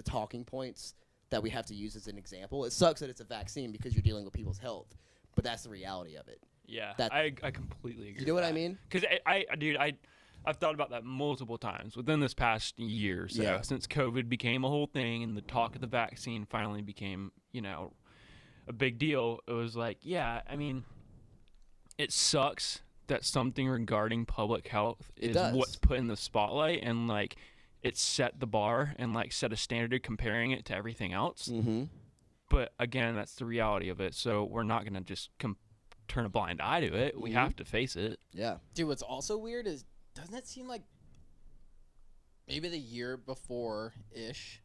talking points that we have to use as an example. It sucks that it's a vaccine because you're dealing with people's health, but that's the reality of it. Yeah, I completely agree. You know what I mean? Because I've thought about that multiple times within this past year or so, since COVID became a whole thing and the talk of the vaccine finally became, a big deal. It was like, I mean, it sucks that something regarding public health is what's put in the spotlight, and like it set the bar and like set a standard comparing it to everything else. Mm-hmm. But again, that's the reality of it. So we're not going to just turn a blind eye to it. We have to face it. Yeah. Dude, what's also weird is, doesn't it seem like maybe the year before-ish,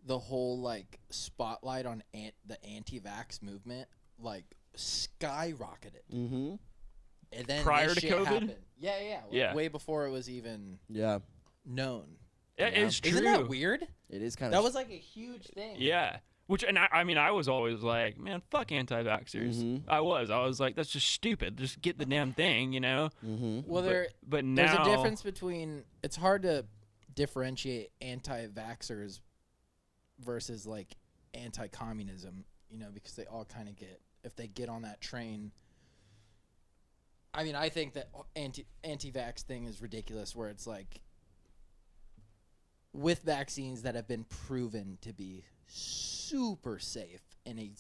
the whole like spotlight on the anti-vax movement like skyrocketed. Mm-hmm. And then prior this to shit COVID? happened. Yeah. Way before it was even known. It's true. Isn't that weird? It is kind of. That was like a huge thing. Yeah. I was always like, man, fuck anti-vaxxers. Mm-hmm. I was like, that's just stupid. Just get the damn thing, Mm-hmm. Well, but now there's a difference between. It's hard to differentiate anti-vaxxers versus like anti-communism, because they all kind of if they get on that train. I mean, I think that anti-vax thing is ridiculous, where it's like with vaccines that have been proven to be super safe in a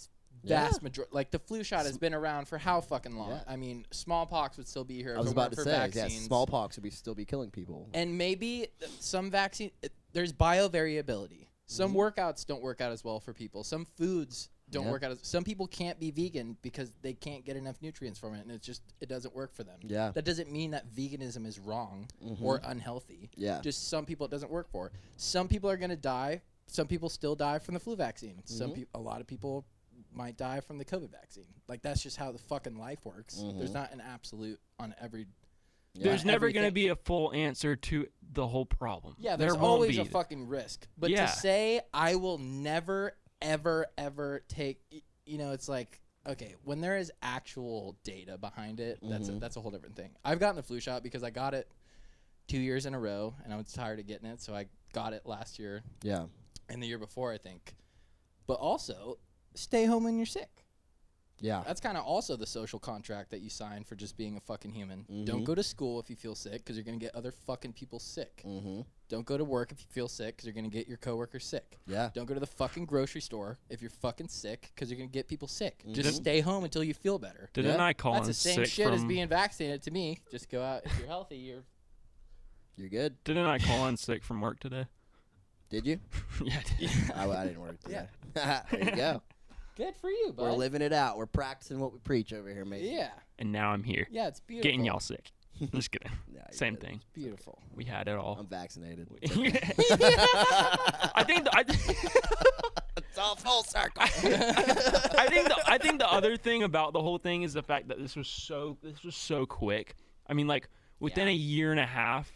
vast majority. Like the flu shot has been around for how fucking long? Yeah. I mean, smallpox would still be here. I was about to say, vaccines. Smallpox would still be killing people. And maybe some vaccine, there's biovariability. Some workouts don't work out as well for people. Some foods don't work out. Some people can't be vegan because they can't get enough nutrients from it, and it doesn't work for them. Yeah. That doesn't mean that veganism is wrong or unhealthy. Yeah. Just some people it doesn't work for. Some people are going to die. Some people still die from the flu vaccine. A lot of people might die from the COVID vaccine. Like, that's just how the fucking life works. There's not an absolute on every. There's never going to be a full answer to the whole problem. Yeah, there's always a fucking risk. But to say I will never, ever take, it's like, okay, when there is actual data behind it, that's a whole different thing. I've gotten the flu shot because I got it 2 years in a row, and I was tired of getting it, so I got it last year. Yeah. And the year before, I think. But also, stay home when you're sick. Yeah. That's kind of also the social contract that you sign for just being a fucking human. Mm-hmm. Don't go to school if you feel sick because you're going to get other fucking people sick. Mm-hmm. Don't go to work if you feel sick because you're going to get your coworkers sick. Yeah. Don't go to the fucking grocery store if you're fucking sick because you're going to get people sick. Mm-hmm. Just stay home until you feel better. Didn't I call That's in the same sick shit from? as being vaccinated to me. Just go out. If you're healthy, You're good. Didn't I call in sick from work today? Did you? Yeah. I did. I didn't work today. There you go. good for you, bud. We're living it out. We're practicing what we preach over here, mate. Yeah. And now I'm here, Yeah, it's beautiful. getting y'all sick. Just kidding. Yeah, you're Same good. thing. Beautiful. We had it all. I'm vaccinated. I think. It's all full circle. I think the other thing about the whole thing is the fact that this was so quick. I mean, like within a year and a half,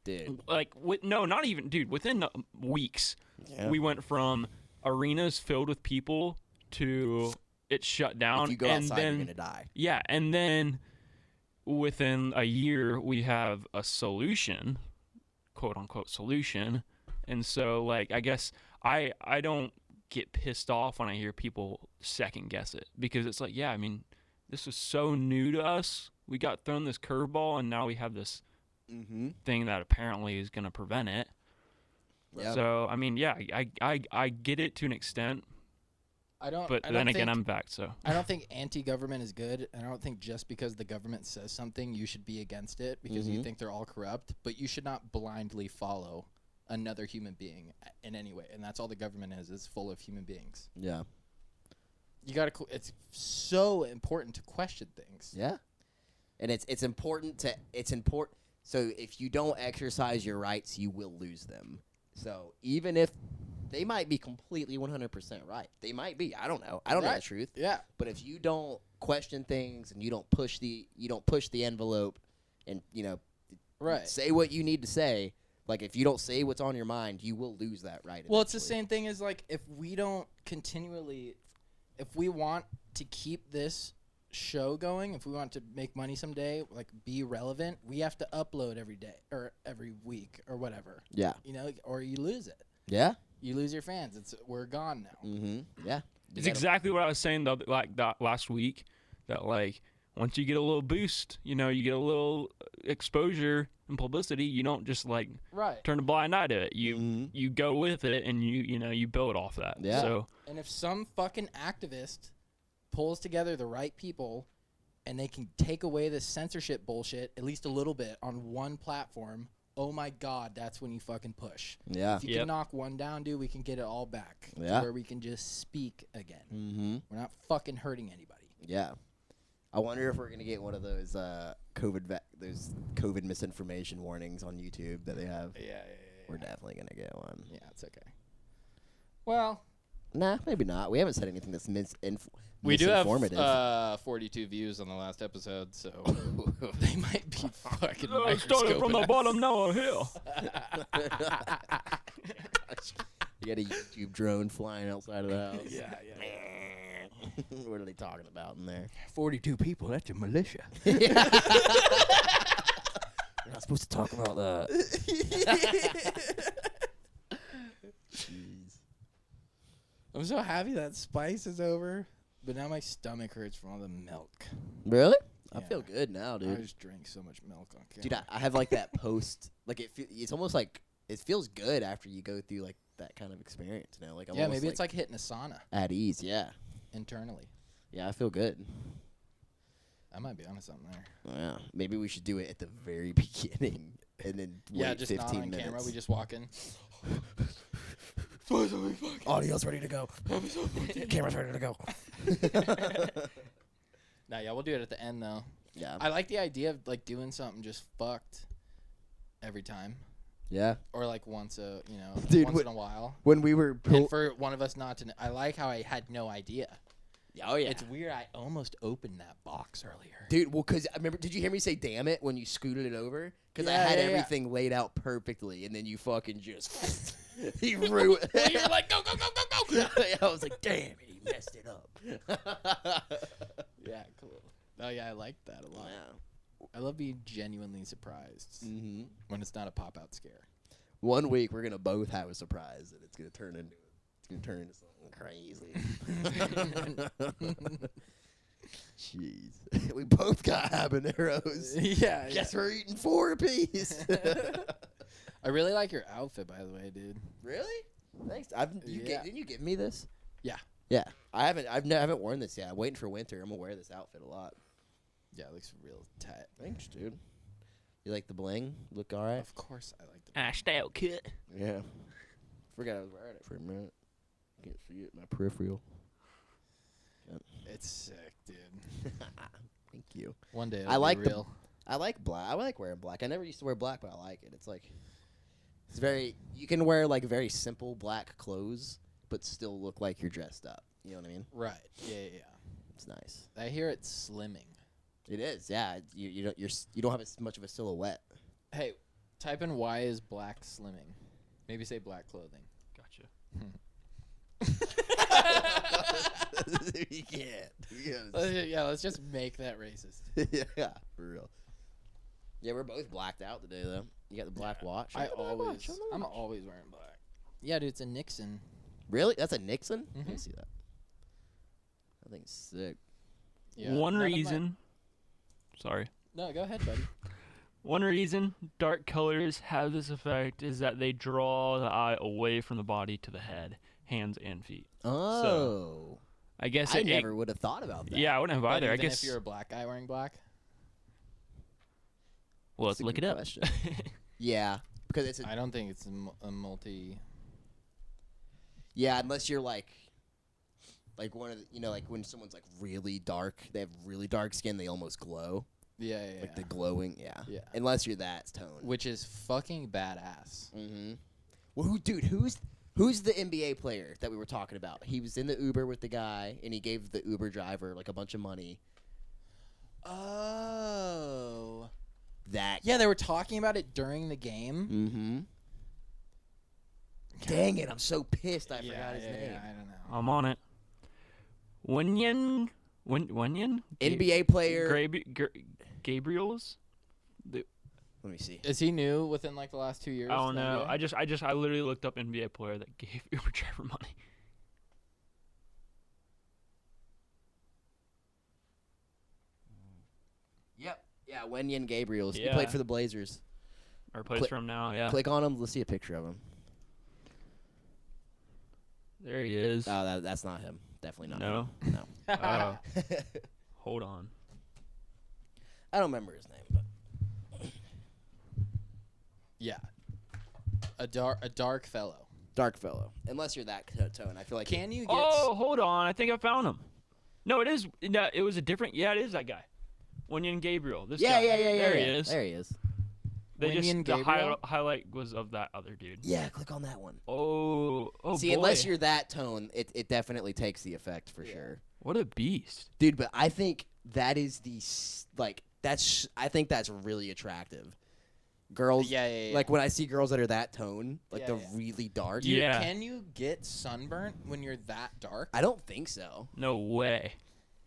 Dude. like not even, dude. Within weeks, Yeah. we went from arenas filled with people to it shut down. If you go and outside, then, you're gonna die. Yeah, and then within a year, we have a solution, quote unquote solution. And so, like, I guess I don't get pissed off when I hear people second guess it, because it's like, yeah, I mean, this is so new to us. We got thrown this curveball, and now we have this thing that apparently is going to prevent it. Yeah. So, I mean, yeah, I get it to an extent, but then again, I'm back, so. I don't think anti-government is good, and I don't think just because the government says something, you should be against it because you think they're all corrupt, but you should not blindly follow another human being in any way, and that's all the government is full of human beings. Yeah. You gotta. It's so important to question things. Yeah. And it's important. So if you don't exercise your rights, you will lose them. So even if they might be completely 100% right, they might be. I don't know. I don't know the truth. Yeah. But if you don't question things and you don't push the envelope, and say what you need to say. Like, if you don't say what's on your mind, you will lose that right. Well, it's the same thing as, like, if we don't continually, if we want to keep this show going, if we want to make money someday, like, be relevant, we have to upload every day or every week or whatever. Yeah. Or you lose it. Yeah. You lose your fans. We're gone now. Mm-hmm. Yeah. It's exactly what I was saying last week, that, like, once you get a little boost, you get a little exposure and publicity, you don't just, like, turn a blind eye to it. You go with it, and you build off that. Yeah. So, and if some fucking activist pulls together the right people and they can take away this censorship bullshit at least a little bit on one platform, oh my God, that's when you fucking push. Yeah. If you can knock one down, dude, we can get it all back. Yeah. To where we can just speak again. Mm-hmm. We're not fucking hurting anybody. Yeah. I wonder if we're gonna get one of those COVID misinformation warnings on YouTube that they have. Yeah. We're definitely gonna get one. Yeah, it's okay. Well, nah, maybe not. We haven't said anything that's we do have misinformative. 42 views on the last episode, so they might be fucking. Starting from the bottom, now I'm here. You got a YouTube drone flying outside of the house. Yeah. What are they talking about in there? 42 people. That's a militia. You're not supposed to talk about that. Jeez. I'm so happy that spice is over, but now my stomach hurts from all the milk. Really? I Yeah. feel good now, I dude. just drank so much milk on camera. Dude, I have like that post. Like it's almost like it feels good after you go through like that kind of experience. Like I'm maybe it's like hitting a sauna at ease. Yeah. internally. Yeah, I feel good. I might be onto something there. Yeah, maybe we should do it at the very beginning and then wait just 15 not on minutes. camera. We just walk in. Audio's ready to go. Camera's ready to go. Nah, yeah, we'll do it at the end though. Yeah. I like the idea of like doing something just fucked every time, Yeah. or like once Dude, once in a while. When we were And for one of us not to, I like how I had no idea. oh yeah, It's weird. I almost opened that box earlier. dude. Well, cause I remember. Did you hear me say "damn it" when you scooted it over? Cause I Yeah, had yeah, everything laid out perfectly, and then you fucking just you ruined. Well, you were like, go, go, go, go, go. I was like, damn it, he messed it up. Yeah, cool. Oh yeah, I like that a lot. Yeah. I love being genuinely surprised when it's not a pop-out scare. One week we're gonna both have a surprise, and it's gonna turn into gonna turn into something crazy. Jeez. We both got habaneros. Yeah. Guess we're eating 4 apiece. I really like your outfit, by the way, dude. Really? Thanks. Didn't you give me this? Yeah. Yeah. I haven't worn this yet. I'm waiting for winter. I'm gonna wear this outfit a lot. Yeah, it looks real tight. Thanks, dude. You like the bling? Look all right? Of course I like the style kit. Yeah. Forgot I was wearing it for a minute. Can't see it in my peripheral. It's sick, dude. Thank you. One day I like real. I like black. I like wearing black. I never used to wear black, but I like it. It's like it's very. You can wear like very simple black clothes, but still look like you're dressed up. You know what I mean? Right. Yeah. It's nice. I hear it's slimming. It is. Yeah. You don't have as much of a silhouette. Hey, type in why is black slimming? Maybe say black clothing. Gotcha. You can't. Yeah, let's just make that racist. Yeah, for real. Yeah, we're both blacked out today, though. You got the black watch. I'm always wearing black. Yeah, dude, it's a Nixon. Really? That's a Nixon? Let me Mhm. see that. That thing's sick. Yeah, One none of my- reason. Sorry. No, go ahead, buddy. One reason dark colors have this effect is that they draw the eye away from the body to the head, hands, and feet. Oh. I guess I never would have thought about that. Yeah, I wouldn't have But either. I even guess. if you're a black guy wearing black. Well, That's let's a look it good up. question. Yeah, because it's I don't think it's a multi. yeah, unless you're like one of the, like when someone's like really dark, they have really dark skin, they almost glow, Yeah. like the glowing. Yeah. Yeah. Unless you're that tone. Which is fucking badass. Mm-hmm. Well, who's the NBA player that we were talking about? He was in the Uber with the guy, and he gave the Uber driver like a bunch of money. Oh. That. Yeah, they were talking about it during the game. Mm-hmm. Dang it! I'm so pissed. I forgot his name. Yeah, I don't know. I'm on it. Wenyan? NBA player. Gabriel's? Let me see. Is he new within like the last 2 years? I don't to the know. NBA? I literally looked up NBA player that gave Uber driver money. Yep. Yeah, Wenyan Gabriels. He Yeah. played for the Blazers. Or plays Click- from now, yeah. Click on him. Let's see a picture of him. There he is. Oh, that's not him. Definitely not. No? Him. No. Oh, hold on. I don't remember his name, but Yeah. A dark fellow. dark fellow. Unless you're that tone, I feel like. Can you get? Oh, hold on. I think I found him. No, it is. No, it was a different. Yeah, it is that guy. Wenyan Gabriel. This Yeah. guy. There he yeah. is. There he is. They just Wenyan the Gabriel? highlight was of that other dude. Yeah, click on that one. Oh, See, boy. unless you're that tone, it definitely takes the effect for sure, What a beast. dude. But I think that is I think that's really attractive. Girls, Yeah. like when I see girls that are that tone, like Yeah, they're yeah. really dark. Dude, Yeah. Can you get sunburnt when you're that dark? I don't think so. No way.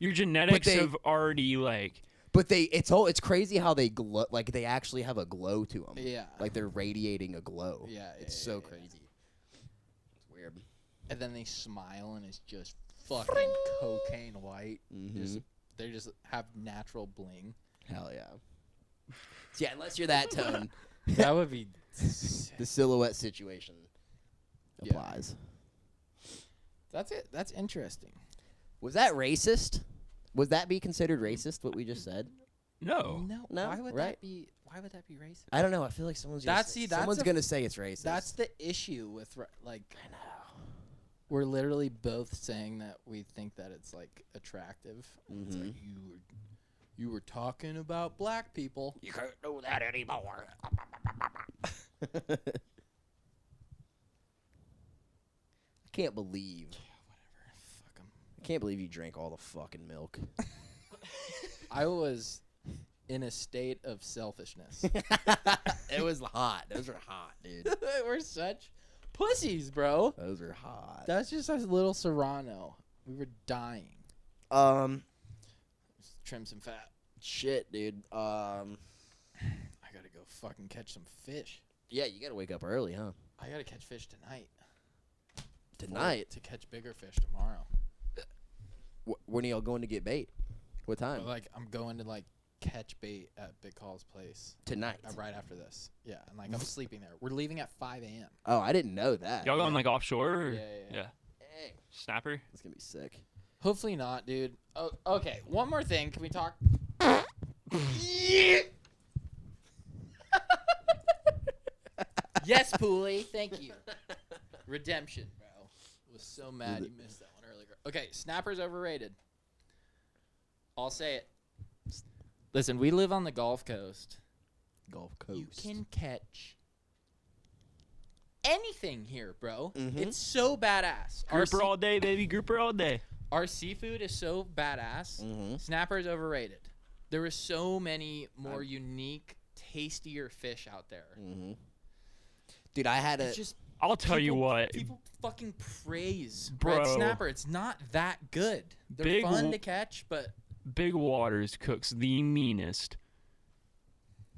Your genetics they- have already like. But it's crazy how they glow. Like they actually have a glow to them. Yeah. Like they're radiating a glow. Yeah, It's yeah, so yeah. crazy. It's weird. And then they smile and it's just fucking cocaine white. Mhm. They just have natural bling. Hell yeah. So yeah, unless you're that tone, That would be. the silhouette situation Yeah. applies. That's it. That's interesting. Was that racist? Would that be considered racist? What we just said? No. No. No, Why would right? that be? Why would that be racist? I don't know. I feel like someone's That's gonna say it's racist. That's the issue with like. I know. We're literally both saying that we think that it's like attractive. It's like you were talking about black people. You can't do that anymore. I can't believe. Fuck 'em. I can't believe you drank all the fucking milk. I was in a state of selfishness. It was hot. Those were hot, dude. We're such pussies, bro. Those are hot. That's just a little Serrano. We were dying. Just trim some fat. Shit, dude. I gotta go fucking catch some fish. Yeah, you gotta wake up early, huh? I gotta catch fish tonight. Tonight? to catch bigger fish tomorrow. When are y'all going to get bait? What time? But, like, I'm going to, like, catch bait at Big Call's place. Tonight? Right after this. Yeah, and, like, I'm sleeping there. We're leaving at 5 a.m. Oh, I didn't know that. Y'all going like offshore? Or? Yeah. Dang. Snapper? That's going to be sick. Hopefully not, dude. Oh, okay, one more thing. Can we talk? Yes, Pooley. Thank you. Redemption, bro. I was so mad you missed that one earlier. Okay, snapper's overrated. I'll say it. Listen, we live on the Gulf Coast. Gulf Coast. You can catch anything here, bro. Mhm. It's so badass. Grouper all day, baby. Grouper all day. Our seafood is so badass. Mm-hmm. Snapper is overrated. There are so many more unique, tastier fish out there. Mm-hmm. Dude, I had It's just I'll tell you what. people fucking praise Bro. red snapper. It's not that good. They're Big fun to catch, but Big Waters cooks the meanest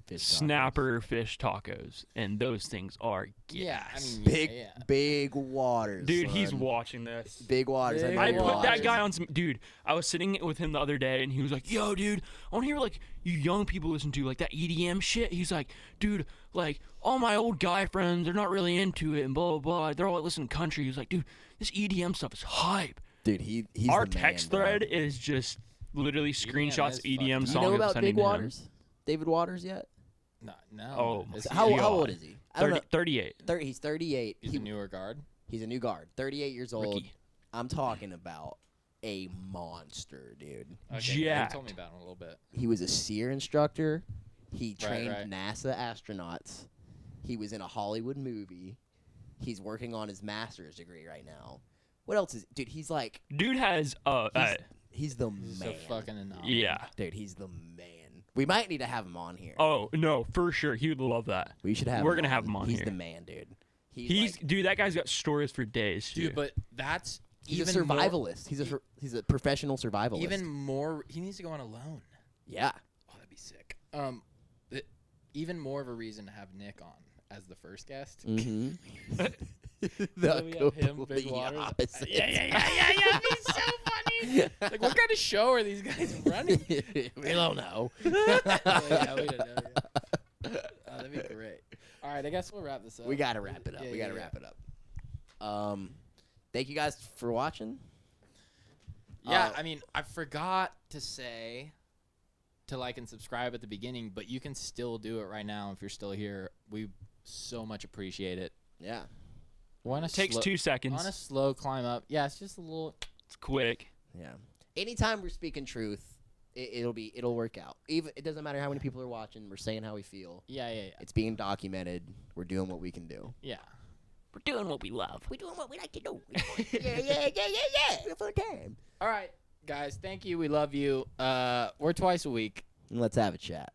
fish snapper fish tacos, and those things are gas. yeah, I mean, Big Waters. Dude, he's son. watching this. Big Waters. Big know I you're put that watching. guy on some. Dude, I was sitting with him the other day, and he was like, "Yo, dude, I want to hear like you young people listen to like that EDM shit." He's like, "Dude, like all my old guy friends, they're not really into it, and blah blah blah. They're all like listening to country." He's like, "Dude, this EDM stuff is hype." Dude, he's Our the man, text bro. thread is just literally screenshots is EDM fucking- Do you song know of about sending Big to him. Waters? David Waters yet? no. Oh, Is he- How God. old is he? I don't 30, know. 38. He's 38. He's a newer guard. He's a new guard. 38 years old. Rookie. I'm talking about a monster, dude. Okay, you Jacked. told me about him a little bit. He was a SEER instructor. He Right, trained right. NASA astronauts. He was in a Hollywood movie. He's working on his master's degree right now. What else is... Dude, he's like... Dude has He's the He's man. so fucking anomaly. yeah. Dude, he's the man. We might need to have him on here. Oh no, for sure. He would love that. We should have We're him gonna on. have him on He's here. the man, dude. He's like, dude. That guy's got stories for days, Dude, dude. but that's he's even a survivalist. He's a professional survivalist. Even more, he needs to go on alone. Yeah. Oh, that'd be sick. Even more of a reason to have Nick on as the first guest. Mm-hmm. So we have him, Big Waters. Yeah. It'd be so funny. Like, what kind of show are these guys running? We don't know. Yeah, we don't know. Yeah. Oh, that'd be great. All right, I guess we'll wrap this up. We gotta wrap it up. We gotta wrap it up. Thank you guys for watching. Yeah, I mean, I forgot to say to like and subscribe at the beginning, but you can still do it right now if you're still here. We so much appreciate it. Yeah. Takes 2 seconds. On a slow climb up. Yeah, it's just a little. It's quick. Yeah. Anytime we're speaking truth, it'll work out. Even it doesn't matter how many people are watching. We're saying how we feel. Yeah. It's being documented. We're doing what we can do. Yeah. We're doing what we love. We're doing what we like to do. yeah. Have a fun time. All right, guys. Thank you. We love you. We're twice a week. And let's have a chat.